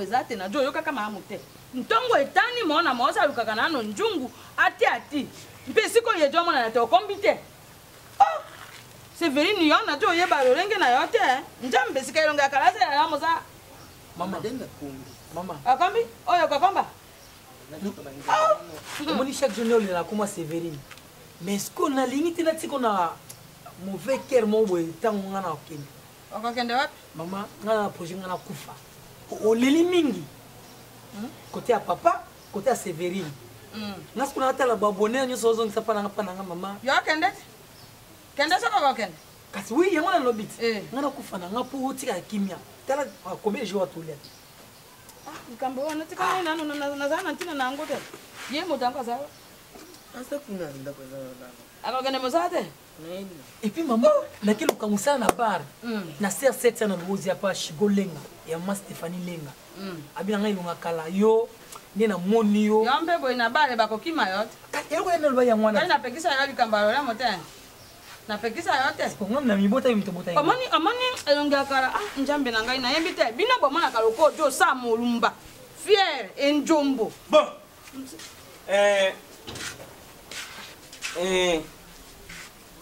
ezate na jo yoka kama amute ntongo etani mona mosa lukaka nano njungu ati mpe siko yejo mona na te okombite oh Severine yona jo yeba lolenge na yote njambe sika ilonga kalase ya moza mama denga kumbi mama akambi oyo kakomba omoni chaque journée olela koma Severine mais est-ce qu'on a limité na tiko na mauvais cœur mo boy tango ngana okende okokende wapi mama ngana projet ngana kufa oleli mingi côté à papa côté à Séverine nasi kuna atala babonner nyo sozo ngisapa nanga pananga mama yo kende soko kende kasi oui yango na lobit ngana kufa nanga po utika kimia tala combien de jours atulia Kambo wana tika nani na zana ntina na ngote. Ye mutango sawa. Asa kuna ndako za. Akogene mosate? Et puis maman, na kilo kamusa na bar. Na ser 7 na nuozi hapa Shigolenga ya mama Stephanie Lenga. Abina ngai lunga kala yo ni na moni yo. Yambe boy na bare bakokima yote. Yako ene lwa ya mwana. Na pekisa ya likambalo la mote. Na pekisa yote. Kongo na mibota yimtobota. Amani elonga kala njambe na ngai na yembite. Bino bomona kaloko jo sa mulumba. Fier enjombo. Bon.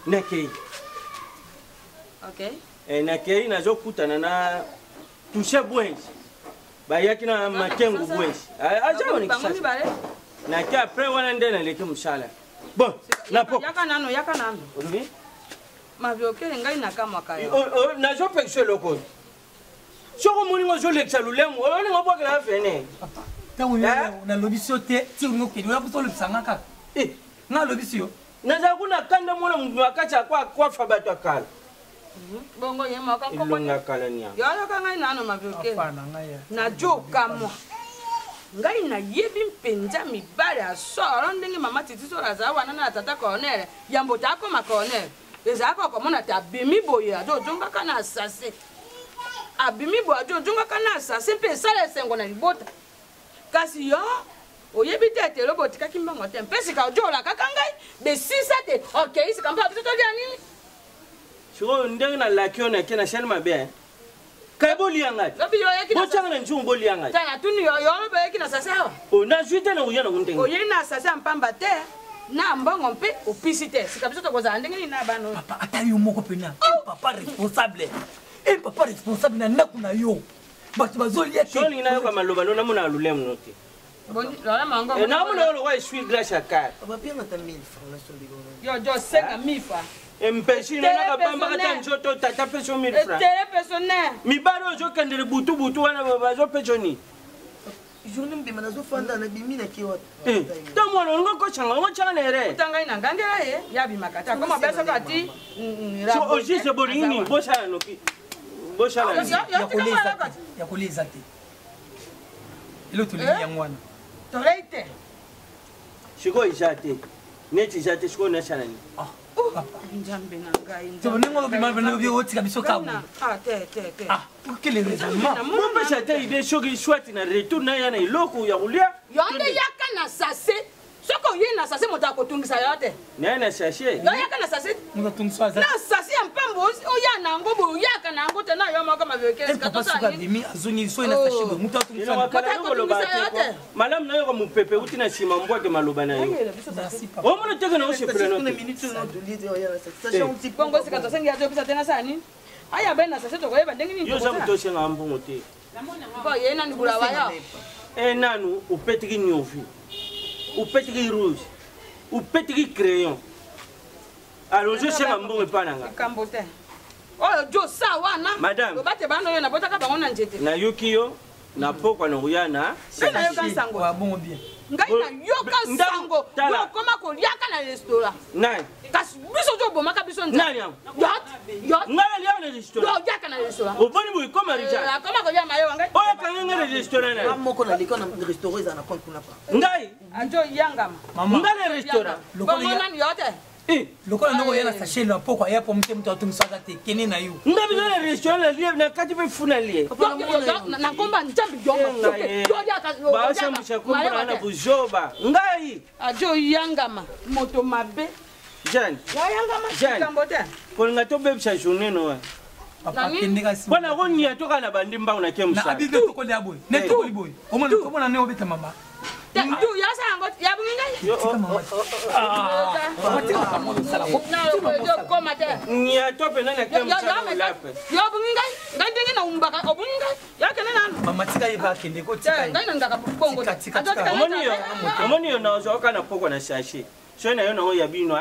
Nakei. Okay. Nakei nazokutana na touche bwenzi. Bayaki na makengo bwenzi. Aja oni kisasa. Naki après wana ndena leke mshala. Bon, napo. Yaka nano. Oui. Ma viokele ngai na kama kayo. Nazo pekse loko. Soko moni ngo leksa lulemu. Oni ngobo kala fene. Tango na lobisio te ti ngoke ni yakuto lobisanga kaka. Na lobisio. Naza kuna kanda mwana wakati kwa fabato akala. Bongo yema ka ko ilonga kala nya. Yo ka ngai nano ma viokele. Afana ngai. Na joka mo. Ngai na yebi mpenza mibale asoro ndenge mama titiso raza wana na tata corner yambo tako ma corner ezako ko mona ta bimi boye ajo jonga kana asase abimi bo ajo jonga kana asase pe sala sengo na libota kasi yo oyebi tete robot ka kimbango te pesi ka jola kaka ngai be sisa te okay sika mpa bito dia nini sho ndenge na lakio na kena shelma be Kaibo liangati. Bochanga na njumbo liangati. Tana tuni yo be kina sasawa. O na juite na uyana kuntenga. O yena sasa mpamba te na mbongo mpe opisite. Sikabiso to koza ndenge ni na bano. Papa atali moko pena. Papa responsable. Papa responsable na nakuna yo. Batu bazoli yake. Shoni na yo kama loba no namuna alulemu note. Boni lola mango. Na muna yo wa sweet glass akar. Papa pia na 1000 francs na sombigo. Yo jo 5000 francs. Mpeshi na kabamba kata njoto tata peso 1000 francs. Tere personnel. Mi baro zo kandere butu wana baba zo pechoni. Journée mbe manazo fanda na bimi na kiwa. Ta mwana ngo changa ngo changa nere. Utanga ina ngangera ye yabi makata. Koma besa kati. So oji se borini bosha noki. Bosha la. Ya koleza te. Ilo tuli yangwana. Toreite. Shiko ishate. Neti ishate shiko na shanani. Njambe na ngai. Tu ningo lo bima bino bi oti kabiso kabu. Te. Quel raisonnement? Mon papa chate ide shogi shwati na retour na yana iloko ya kulia. Yonde yaka na sase. Soko ye na sase mota kotungisa yote. Na na sashe. Yo yaka na sase. Muta tungisa za. Na sase ya mpambo o ya na ngobo yaka na ngote na yo moko mavekele kato sa ni. Bimi azuni so ina sashe bo muta tungisa. Malam na yo ko mupepe uti na shima mbwake maloba na yo. O mona teke na o shepre no. Bongo sikato sengi ajo pisa tena sani. Aya bena sase to koyeba ndenge ni. Yo za mutoshe ngambo ngote. Bo ye na ndibula waya. Nanu upetiki nyovi. Upetiki rouge. Upetiki crayon. Alors je sais ngambo epananga. Kambote. Oh jo sa wana. Madame. Obate bano yo na botaka bango na njete. Na yukiyo na pokwa na uyana. Na yo kansango. Wa bongo bien. Ngai na yo kansango. Yo koma ko liaka na restaurant. Nani? Kasi biso jo bomaka biso nza. Nani yango? Yot. Ngala liaka na restaurant. Yo liaka na restaurant. Oboni bu koma Richard. Koma ko ya mayo ngai. Oya kanga na restaurant na. Moko na liko na restaurant za na compte kuna pa. Ngai. Ajo yangama. Ngala restaurant. Lokona ni yote. Lokola ndoko yana sachet na poko ya po mte atungisa te kene na yo. Ndabi na restaurant lie na kati be funa lie. Na komba njambi yongo. Ba sha mshakumbra na bujoba. Ngai. Ajo yangama moto mabe. Jan. Ya yangama kambote. Ko nga to bebisha journée no wa. Papa kendeka si. Bona roni atoka na bandimba una kemsa. Na abike toko le aboy. Ne toko liboy. Omona ne obeta mama. Tu ya sango ya bunga. Tika mama. Na ko mate. Ni atope na kemsa. Ya bunga. Ngandenge na umbaka obunga. Ya kenena. Mama tika iba kende ko tika. Ngana ndaka pongo. Omoni yo na ozoka na poko na sachet. So na yo na ya bino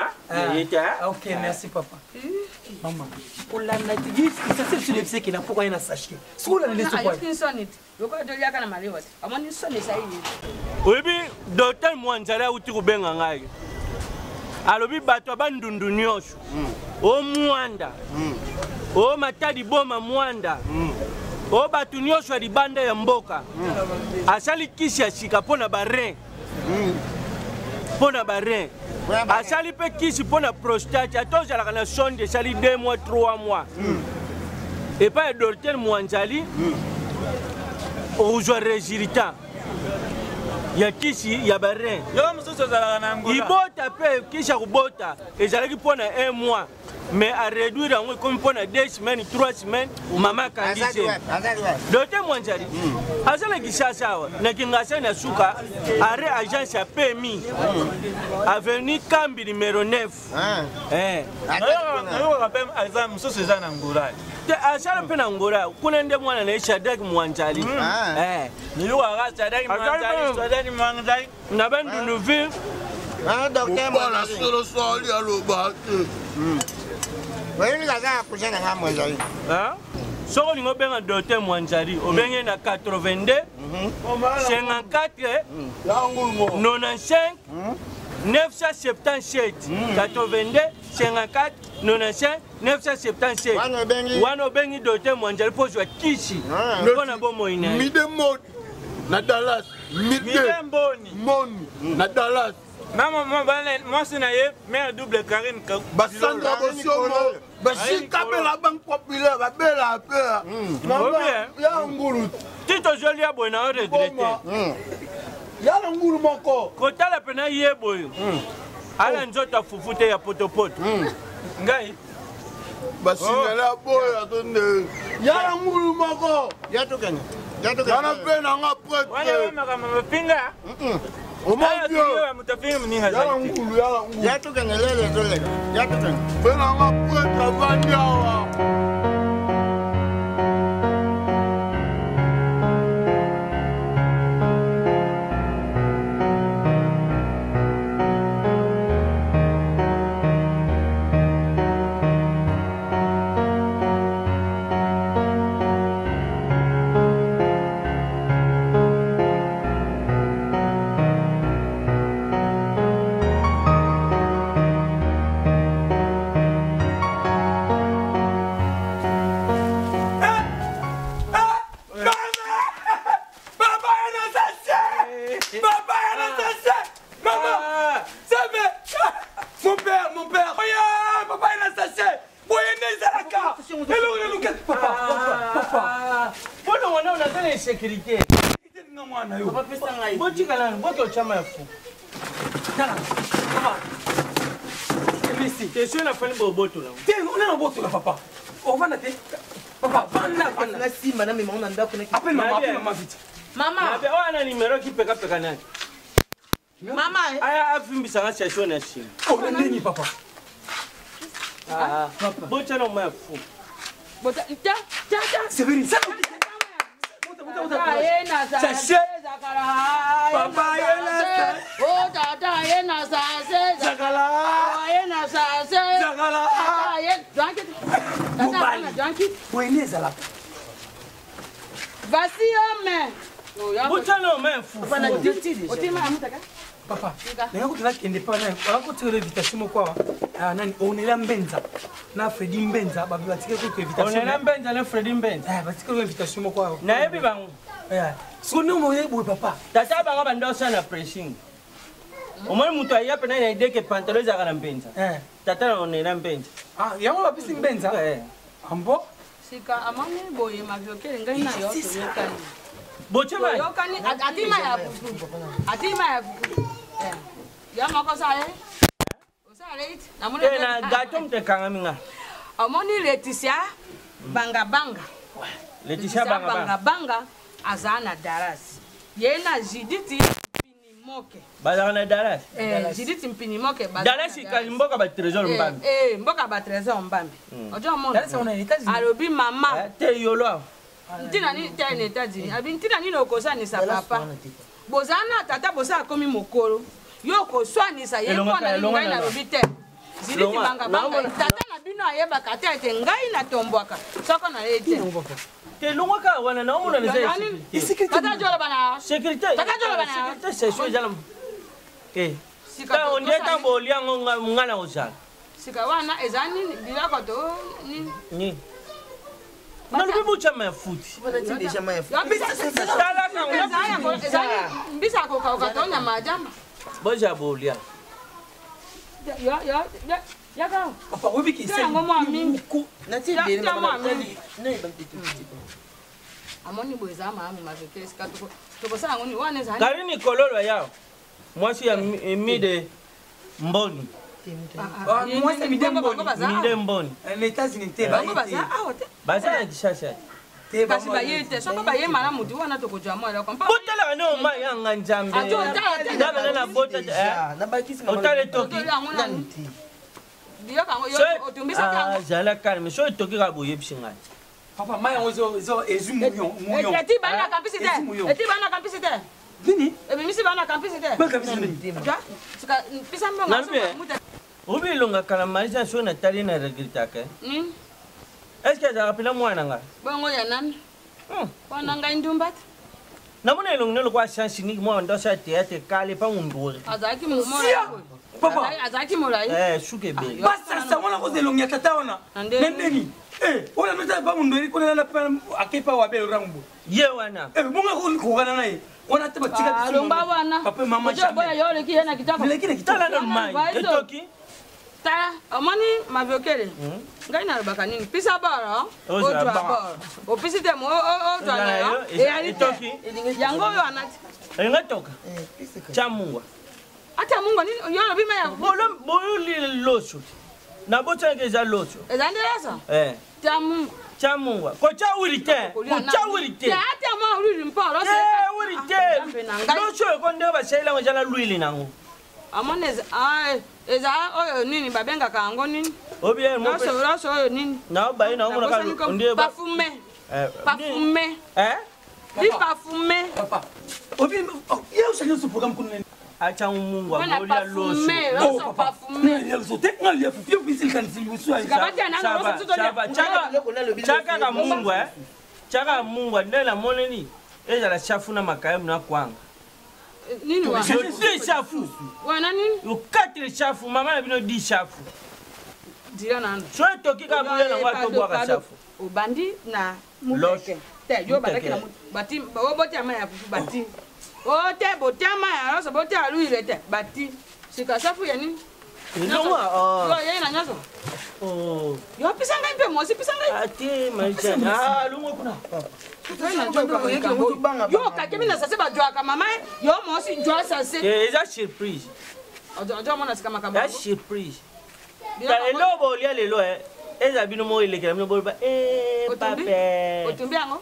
yeta. OK, merci papa. Maman, olanda tigi ça c'est sur le psy qui n'a pas rien à sachet. Sola ne laisse pas. Oui, docteur Mwanzala uti kubenga ngai. Alobi bato bandundu nyosho. O Mwanda. O matadi boma Mwanda. O batu nyosho libanda ya mboka. Asali kisi shika pona barin. Pona barin. Asali pe kisi pona prostate. Atoza la kana sonde sali 2 mois 3 mois. Et pas docteur Mwanzali. Ouzwa résultat. Ya kisi ya barin. Yo mususu zala na ngula. Ibota pe kisha kubota. Ezalaki pona 1 mois. Mais à réduire en comme pona 2 semaines 3 semaines mama kandise. Docteur Mwanzali. Azala kisha sawa. Na kingasa na suka are agence ya PMI. Avenue Kambi numéro 9. Ayo kapem aza mususu zala na ngula. Te asala pe na ngora kuna nde mwana na Shadrack Mwanzali. Niyo aga Shadrack Mwanzali. Na bandundu ville. Docteur Mwanzali. Solo soli aloba. Oui, ngaza kushana nga Mwanzali. Soko lingo benga docteur Mwanzali, obenge na 82 54 95 977 82 54 95 977 wana obengi docteur Mwanzali po zwa kisi mpona bomo ina Mide mode na Dallas. Mide moni na Dallas. Maman, moi c'est naïe, mère double Karine. Basandra Bosiomo. Basika bela banque populaire, ba bela peur. Ya nguru. Tito joli abo na regrette. Ya nguru moko. Kotala pena yebo. Ala nzota fufute ya potopoto. Ngai. Basingala boya tonde. Ya nguru moko. Ya tokenya. Yana pena nga prêtre. Wana mama mapinga. Omabio. Mutafinga mninga. Ya nguru. Ya tokenya lele zole. Ya tokenya. Pena nga prêtre vandiawa. Sécurité. T'es sûr la fin de boboto là? On a un boto là, papa. On va nater. Papa, na si madame mais on anda connecté. appelle maman vite. Maman. On a numéro qui peut capter canal. Maman. Aya afimbisa nga session na chine. Oh, nini papa? Papa. Bocha no mafu. Bota ta. Sévérine, ça. Sachet. Papa yena. Oh tata yena sachet. Zakala. Yena sachet. Zakala. Tata. Weneza là. Voici homme. Bocha no mafu. Papa, nenga kutana kende pa na wako tire invitation moko nani onela mbenza na Fredy Mbenza babi batike ko invitation onela mbenza na Fredy Mbenza batike ko invitation moko na yebi bango so no mo yebo papa tata bango bandosa na pressing omwe mutu ayape na ide ke pantalon za kana mbenza tata na onela mbenza yango bapisi mbenza ambo sika amani boye mavyoke ngai na yo yokani boche ba yokani atima ya buku ya mako sale osale it namuna na gato mtekanga minga amoni Leticia banga banga Laetitia banga banga azana darasi yena Judith Mpinimoke bazana Dallas Judith Mpinimoke Dallas kalimboka ba trésor mbambi mboka ba trésor mbambi ojo mo Dallas on est États-Unis alobi mama te yolo ntina ni te na États-Unis abi ntina ni nokosanisa papa bozana tata bosa akomi mokolo yo koswanisa ye mpona ngai na lobi te Judith banga banga tata na bino ayebaka te ete ngai natongwaka soko na ye te te longwaka wana na omona neza tata jola bana sécurité c'est chose jalam sika on dit tambo liango ngana ozala sika wana ezani biloko to ni na lubi bucha ma futi déjà ma mbisa kokauka to nyama jamba boja bolia yaka papa obi ki c'est ngo mwa mingi nati Ya- beli ya mama mwa nani nani bantiti amoni boza ma mu mazeke sika to kosa ngoni wana ezani karini kololo yao mwasi ya mide mboni moi c'est mide mboni les États-Unis te bango baza awa te baza na kishasa te kasi baye te soko baye mala mutu wana tokojwa mwa eloko mpa botala ne oma yanga nzambe Ajo, otala, ndabana na bota na bakisi mama otale toki nani biloko yango yo otumbisa ah yango zala calme so toki ka boye bisinga papa maya ozo ezu muyon eti bana kampisi te eti bana kampisi te nini ebimisi bana kampisi te ba kabisa nini sika pisa mbongo Nambe. Obi longa kala malisa so na tali na regretaka est-ce que ça rappelle moi nanga bongo ya nani wana ngai ndumbat namona elongo ne lokwa chance ni moi ndo sa théâtre kale pa mumbori azaki mumora papa azaki morai suke be basa sa wana ko zelongia tata wana nendeni ona nota ba mundori ko na pa akepa wa be rango ye wana munga ko kana naye ona te batika alomba wana papa mama ojo boya yole ki yana kitako lekile tala na mai etoki tala omoni maviokele ngai na lobaka nini pisa bora Ozwa ojwa bara. bora opisi te mo ojwa na yo etoki yango oyo anati enga toka chamungwa ata mungo nini yo lobi maya bolo li loso na bota ke za loso ezandelasa ta mungo chamungwa ko cha wirite ko cha wirite ata mo uri mporo wirite loso ko nde ba shela ngala luili nango amoneza eza oyo nini babengaka yango nini obien mo loso oyo nini na ba ina ngona ka nde ba parfumé li parfumé papa obi ye ushaje su program kuna nini acha mungwa wana bolo ya loso parfumé loso parfumé ye so te ngali ya fupi bisil kan silu suai kabati ananga loso tuto chaka ka mungwa chaka mungwa ndela moneni ezala chafu na makayamu na kwanga nini wa je chafu wana nini yo 4 chafu mama na bino 10 chafu dira nando so toki ka buya na wa to bwa ka chafu obandi na muteke te yo badaki na bati bobote ama ya fufu bati o te bote ama ya loso bote alu ile te bati sika chafu ya nini ndongwa yo ye na nyaso yo pisanga mpe mosi pisanga ate maisha lungo kuna yo kakemi na sase bajwaka mama yo mosi njwa sase eza surprise ojo mona sika makambo ya surprise ta elobo lia lelo eza bino mo elekela bino bolo ba pape otumbi yango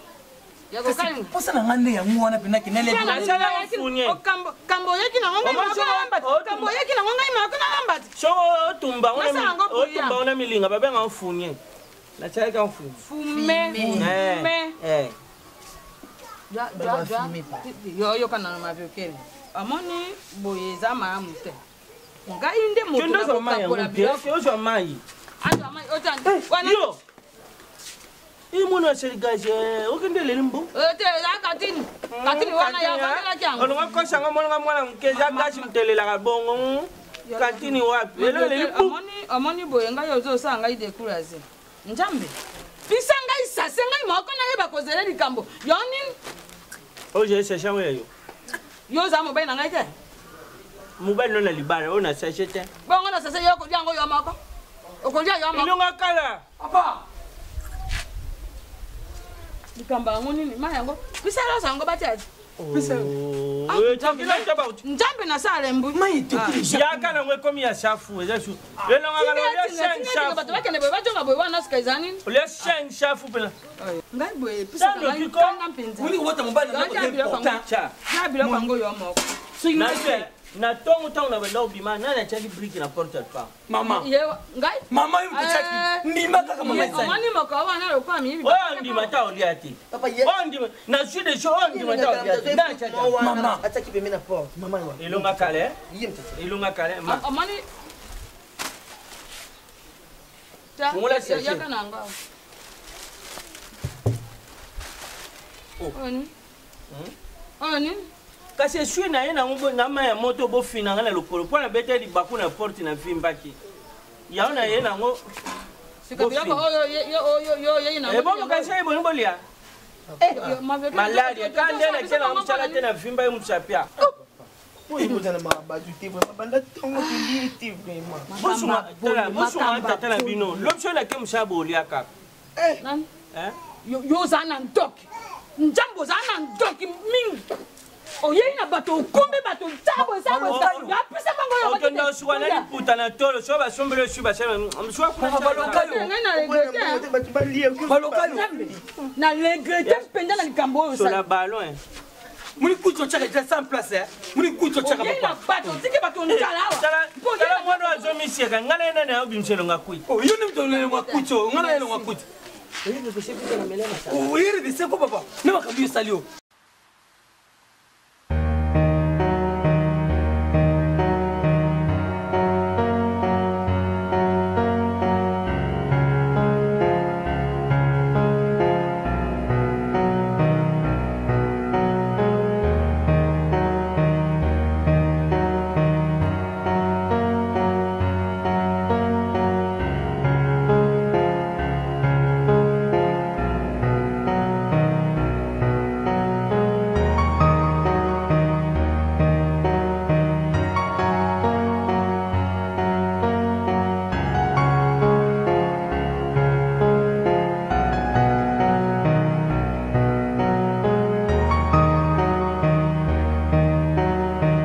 yako kalinga posa na ngande ya ngwana pena kinele kambo yeki na ngonga kambo yeki na ngonga ima kuna lambati so otumba ona milinga babenga ofunye na chaka ofunye fume yo kana na mavyokele amoni boye za maamu te ngai nde moto na kokakola biloko ozo mai yo imuna serigaje okende lelimbo te la katini wana ya bandela kyango olonga kosanga mwana mkeza gashi mtelela kabongo katini wapi lelo lelimbo amoni boye ngai ozo sanga ide kuraze njambe pisa ngai sase ngai moko na yeba kozela likambo yo nini oje sesha weyo yo za mobile na ngai te mobile no na libala ona sesha te bongo na sase yo ko jango yo moko okolia yo moko ilonga kala papa likamba yango nini ma yango pisa lo sango batati Njambe na sala mbu. Mai te kuri. Ya kana ngwe komi ya shafu eza shu. Le longa ngalo ya shen shafu. Bato bakene boy bajonga boy wana skaizani. Le shen shafu pela. Ngai boy pisa ngai kanga mpenza. Muni wata mbana na important. Cha. Na bila kwango yo moko. Na tongo tongo na benda obima na chaki brick na porte pa. Mama. Ye ngai. Mama yu mtachaki. Ndima kaka mama isa. Mani moko wana lo kwa mi. Oh ndima ta oliati. Papa ye. Oh ndima na suis de show on ndima ta oliati. Na chaki. Mama. Ataki pembe na porte. Mama yo. Ilunga kale. Ilunga kale. Ma. Mani. Ta. Mula sese. Ya kana ngao. Oni. Oni. Kasi suis na ye na ngo na ma ya moto bo fina ngala lokolo pona bete di baku na porte na vimbaki. Ya na ye na ngo. Sikabila ko yo na. E bo mo kasi e bo ngolia. Malaria kande na kena mchala tena vimba ye mchapia. Oui, vous allez m'abattre, vraiment. Pendant tongo tu vraiment. Bonsoir, tata na bino. L'option na ke mchabo oliaka. Nan. Yo zana ndoki. Njambo zana ndoki mingi. Oye na bato kumbe bato tabo sabo. Ya pisa bango yo. Okenda suwa na liputa na tolo so ba sombele suba sema mswa kuna Balokayo. Na regrette. Balokayo. Na regrette penda na likambo yo sur la ballon. Muni kucho chaka ita sans place eh. Muni kucho chaka Oye na papa. bato tike bato njala wa. Tala mwana wa zomi sieka ngana na obimselo ngakui. Oh yo ni mtole ngwa kucho. Ngana yelo ngwa kucho. Uyiri de seko papa. Ne makambi salio.